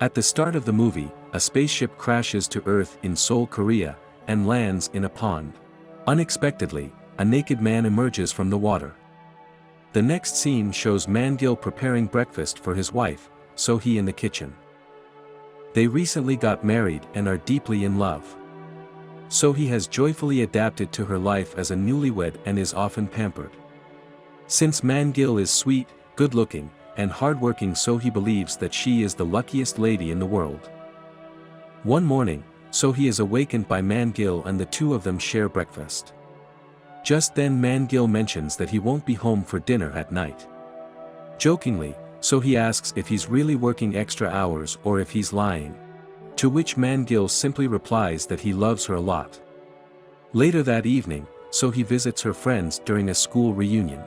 At the start of the movie, a spaceship crashes to Earth in Seoul, Korea, and lands in a pond. Unexpectedly, a naked man emerges from the water. The next scene shows Man-gil preparing breakfast for his wife, So-hee in the kitchen. They recently got married and are deeply in love. So-hee has joyfully adapted to her life as a newlywed and is often pampered. Since Man-gil is sweet, good-looking, and hardworking, So-hee believes that she is the luckiest lady in the world. One morning, So-hee is awakened by Man-gil and the two of them share breakfast. Just then Man-gil mentions that he won't be home for dinner at night. Jokingly, So-hee asks if he's really working extra hours or if he's lying. To which Man-gil simply replies that he loves her a lot. Later that evening, So-hee visits her friends during a school reunion.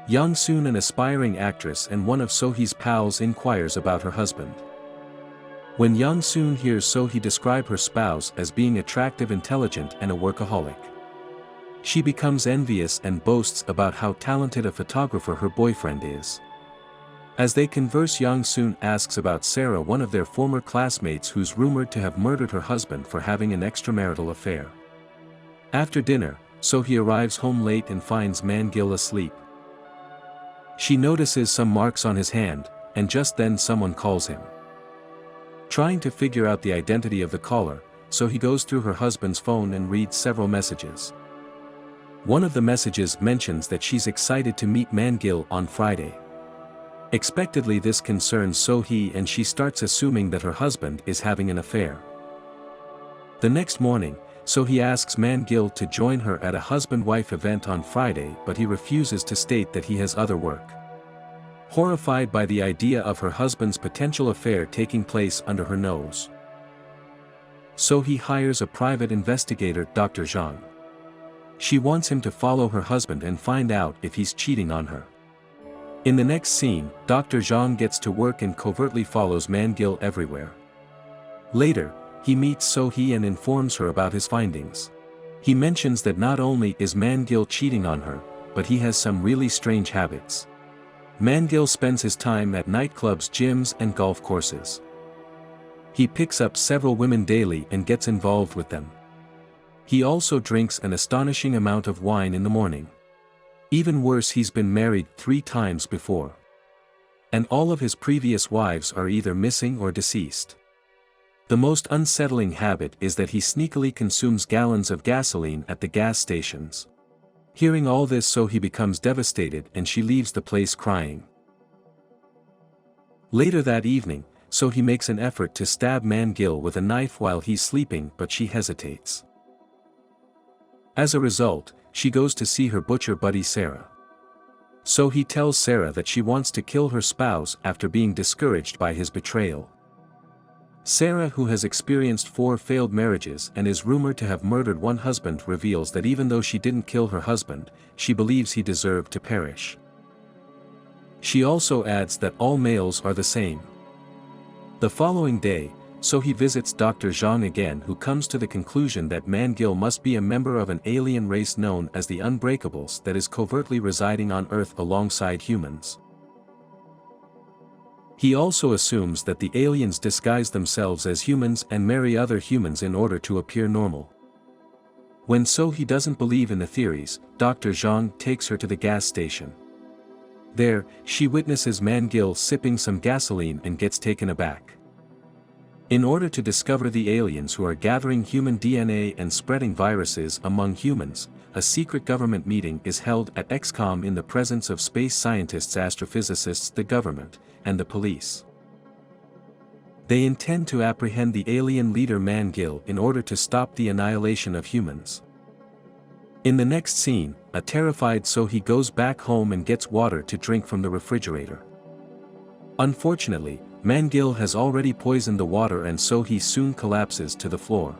Young-soon, an aspiring actress and one of So-hee's pals, inquires about her husband. When Young-soon hears So-hee describe her spouse as being attractive, intelligent, and a workaholic, she becomes envious and boasts about how talented a photographer her boyfriend is. As they converse, Young-soon asks about Sera, one of their former classmates who's rumored to have murdered her husband for having an extramarital affair. After dinner, So-hee arrives home late and finds Man-gil asleep. She notices some marks on his hand, and just then someone calls him. Trying to figure out the identity of the caller, So-hee goes through her husband's phone and reads several messages. One of the messages mentions that she's excited to meet Man-gil on Friday. Expectedly, this concerns So-hee and she starts assuming that her husband is having an affair. The next morning, So-hee asks Man-gil to join her at a husband-wife event on Friday, but he refuses to state that he has other work. Horrified by the idea of her husband's potential affair taking place under her nose, So-hee hires a private investigator, Dr. Jang. She wants him to follow her husband and find out if he's cheating on her. In the next scene, Dr. Jang gets to work and covertly follows Man-gil everywhere. Later, he meets So-hee and informs her about his findings. He mentions that not only is Man-gil cheating on her, but he has some really strange habits. Man-gil spends his time at nightclubs, gyms, and golf courses. He picks up several women daily and gets involved with them. He also drinks an astonishing amount of wine in the morning. Even worse, he's been married 3 times before. And all of his previous wives are either missing or deceased. The most unsettling habit is that he sneakily consumes gallons of gasoline at the gas stations. Hearing all this, So-hee becomes devastated and she leaves the place crying. Later that evening, So-hee makes an effort to stab Man-gil with a knife while he's sleeping, but she hesitates. As a result, she goes to see her butcher buddy Sera. So-hee tells Sera that she wants to kill her spouse after being discouraged by his betrayal. Sera, who has experienced 4 failed marriages and is rumored to have murdered one husband, reveals that even though she didn't kill her husband, she believes he deserved to perish. She also adds that all males are the same. The following day, So-hee visits Dr. Jang again, who comes to the conclusion that Man-gil must be a member of an alien race known as the Unbreakables that is covertly residing on Earth alongside humans. He also assumes that the aliens disguise themselves as humans and marry other humans in order to appear normal. When So-hee doesn't believe in the theories, Dr. Jang takes her to the gas station. There, she witnesses Man-gil sipping some gasoline and gets taken aback. In order to discover the aliens who are gathering human DNA and spreading viruses among humans, a secret government meeting is held at XCOM in the presence of space scientists, astrophysicists, the government, and the police. They intend to apprehend the alien leader Man-gil in order to stop the annihilation of humans. In the next scene, a terrified So-hee goes back home and gets water to drink from the refrigerator. Unfortunately, Man-gil has already poisoned the water and So-hee soon collapses to the floor.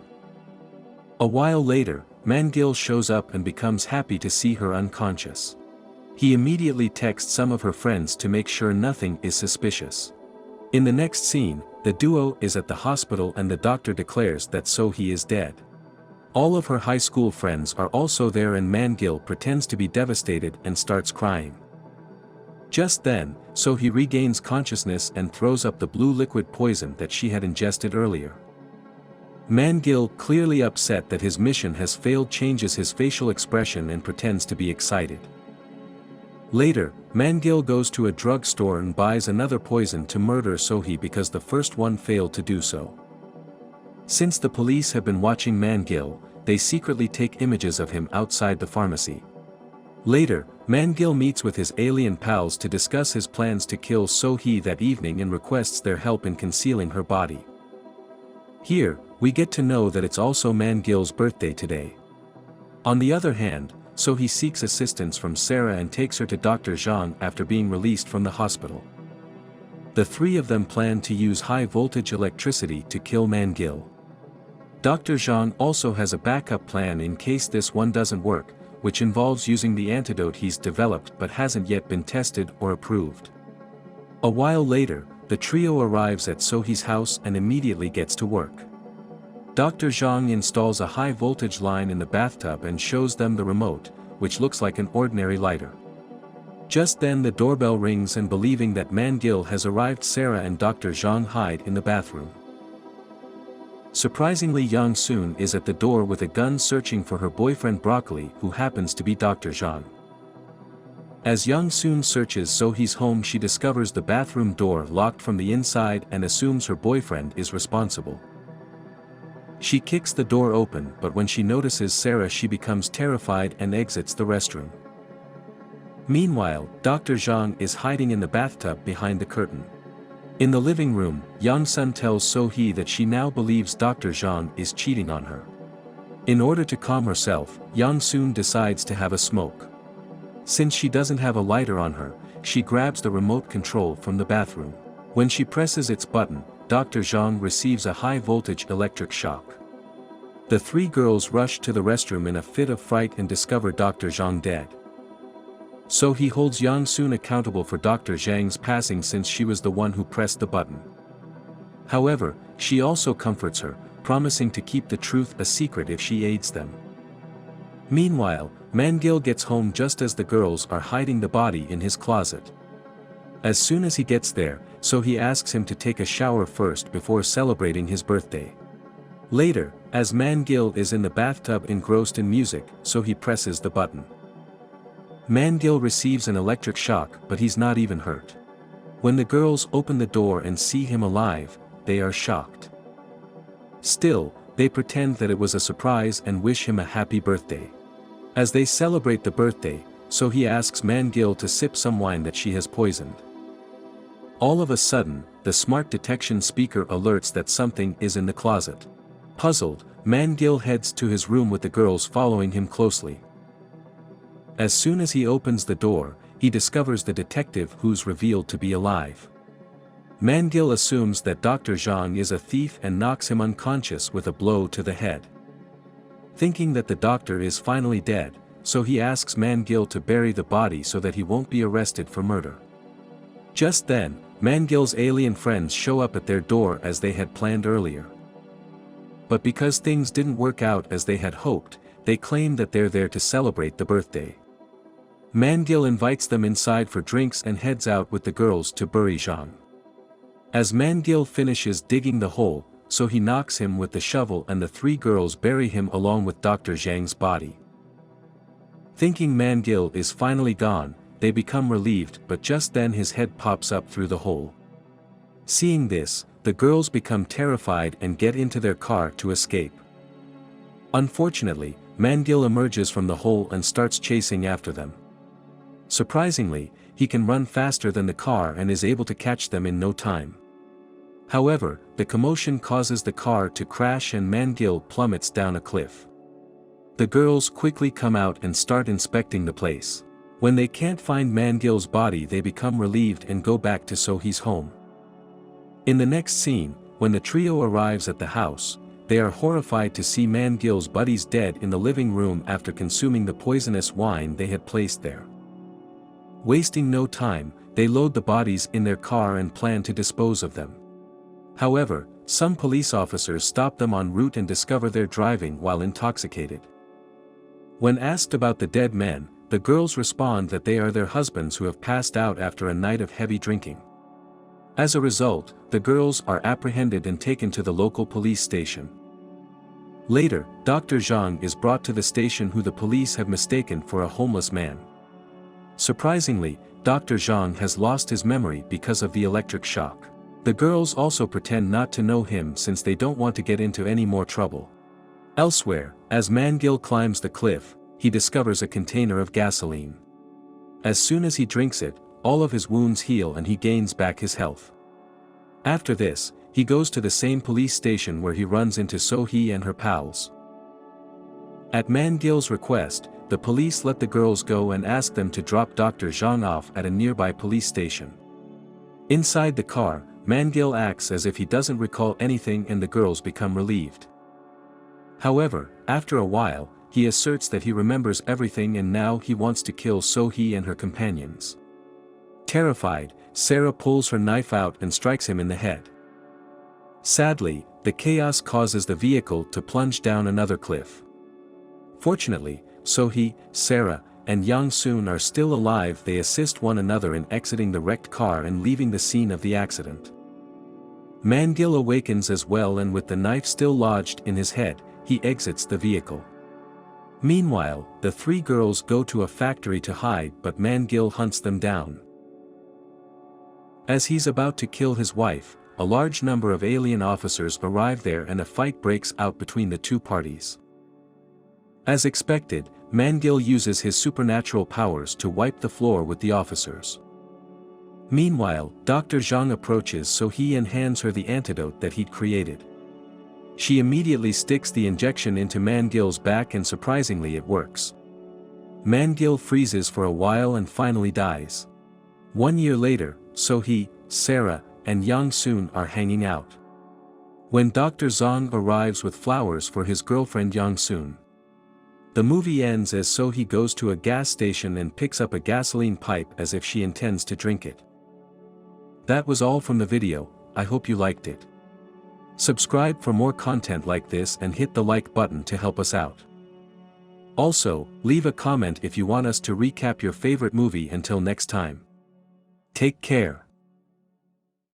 A while later, Man-gil shows up and becomes happy to see her unconscious. He immediately texts some of her friends to make sure nothing is suspicious. In the next scene, the duo is at the hospital and the doctor declares that So-hee is dead. All of her high school friends are also there and Man-gil pretends to be devastated and starts crying. Just then, So-hee regains consciousness and throws up the blue liquid poison that she had ingested earlier. Man-gil, clearly upset that his mission has failed, changes his facial expression and pretends to be excited. Later, Man-gil goes to a drugstore and buys another poison to murder So-hee because the first one failed to do so. Since the police have been watching Man-gil, they secretly take images of him outside the pharmacy. Later, Man-gil meets with his alien pals to discuss his plans to kill So-hee that evening and requests their help in concealing her body. Here, we get to know that it's also Man-gil's birthday today. On the other hand, So-hee seeks assistance from Sera and takes her to Dr. Jang after being released from the hospital. The three of them plan to use high-voltage electricity to kill Man-gil. Dr. Jang also has a backup plan in case this one doesn't work, which involves using the antidote he's developed but hasn't yet been tested or approved. A while later, the trio arrives at So-hee's house and immediately gets to work. Dr. Jang installs a high-voltage line in the bathtub and shows them the remote, which looks like an ordinary lighter. Just then the doorbell rings and believing that Man-gil has arrived, Sera and Dr. Jang hide in the bathroom. Surprisingly, Yang-soon is at the door with a gun searching for her boyfriend Broccoli, who happens to be Dr. Jang. As Yang-soon searches So-hee's home, she discovers the bathroom door locked from the inside and assumes her boyfriend is responsible. She kicks the door open, but when she notices Sera she becomes terrified and exits the restroom. Meanwhile, Dr. Jang is hiding in the bathtub behind the curtain. In the living room, Yang-sun tells So-hee that she now believes Dr. Jang is cheating on her. In order to calm herself, Yang-soon decides to have a smoke. Since she doesn't have a lighter on her, she grabs the remote control from the bathroom. When she presses its button, Dr. Jang receives a high-voltage electric shock. The three girls rush to the restroom in a fit of fright and discover Dr. Jang dead. So-hee holds Yang-soon accountable for Dr. Jang's passing since she was the one who pressed the button. However, she also comforts her, promising to keep the truth a secret if she aids them. Meanwhile, Man-gil gets home just as the girls are hiding the body in his closet. As soon as he gets there, So-hee asks him to take a shower first before celebrating his birthday. Later, as Man-gil is in the bathtub engrossed in music, So-hee presses the button. Man-gil receives an electric shock, but he's not even hurt. When the girls open the door and see him alive, they are shocked. Still, they pretend that it was a surprise and wish him a happy birthday. As they celebrate the birthday, So-hee asks Man-gil to sip some wine that she has poisoned. All of a sudden, the smart detection speaker alerts that something is in the closet. Puzzled, Man-gil heads to his room with the girls following him closely. As soon as he opens the door, he discovers the detective who's revealed to be alive. Man-gil assumes that Dr. Jang is a thief and knocks him unconscious with a blow to the head. Thinking that the doctor is finally dead, so he asks Man-gil to bury the body so that he won't be arrested for murder. Just then, Man-gil's alien friends show up at their door as they had planned earlier. But because things didn't work out as they had hoped, they claim that they're there to celebrate the birthday. Man-gil invites them inside for drinks and heads out with the girls to bury Jang. As Man-gil finishes digging the hole, so he knocks him with the shovel and the three girls bury him along with Dr. Jang's body. Thinking Man-gil is finally gone, they become relieved, but just then his head pops up through the hole. Seeing this, the girls become terrified and get into their car to escape. Unfortunately, Man-gil emerges from the hole and starts chasing after them. Surprisingly, he can run faster than the car and is able to catch them in no time. However, the commotion causes the car to crash and Man-gil plummets down a cliff. The girls quickly come out and start inspecting the place. When they can't find Man-gil's body, they become relieved and go back to So-hee's home. In the next scene, when the trio arrives at the house, they are horrified to see Man-gil's buddies dead in the living room after consuming the poisonous wine they had placed there. Wasting no time, they load the bodies in their car and plan to dispose of them. However, some police officers stop them en route and discover they're driving while intoxicated. When asked about the dead men, the girls respond that they are their husbands who have passed out after a night of heavy drinking. As a result, the girls are apprehended and taken to the local police station. Later, Dr. Jang is brought to the station who the police have mistaken for a homeless man. Surprisingly, Dr. Jang has lost his memory because of the electric shock. The girls also pretend not to know him since they don't want to get into any more trouble. Elsewhere, as Man-gil climbs the cliff, he discovers a container of gasoline. As soon as he drinks it, all of his wounds heal and he gains back his health. After this, he goes to the same police station where he runs into So-hee and her pals. At Man-gil's request, the police let the girls go and ask them to drop Dr. Jang off at a nearby police station. Inside the car, Man-gil acts as if he doesn't recall anything and the girls become relieved. However, after a while, he asserts that he remembers everything and now he wants to kill So-hee and her companions. Terrified, Sera pulls her knife out and strikes him in the head. Sadly, the chaos causes the vehicle to plunge down another cliff. Fortunately, So-hee, Sera, and Yang-soon are still alive. They assist one another in exiting the wrecked car and leaving the scene of the accident. Man-gil awakens as well and with the knife still lodged in his head, he exits the vehicle. Meanwhile, the three girls go to a factory to hide but Man-gil hunts them down. As he's about to kill his wife, a large number of alien officers arrive there and a fight breaks out between the two parties. As expected, Man-gil uses his supernatural powers to wipe the floor with the officers. Meanwhile, Dr. Jang approaches So-hee and hands her the antidote that he'd created. She immediately sticks the injection into Man-gil's back and surprisingly it works. Man-gil freezes for a while and finally dies. 1 year later, So-hee, Sera, and Yang-soon are hanging out. When Dr. Jang arrives with flowers for his girlfriend Yang-soon. The movie ends as So-hee goes to a gas station and picks up a gasoline pipe as if she intends to drink it. That was all from the video. I hope you liked it. Subscribe for more content like this and hit the like button to help us out. Also, leave a comment if you want us to recap your favorite movie. Until next time. Take care.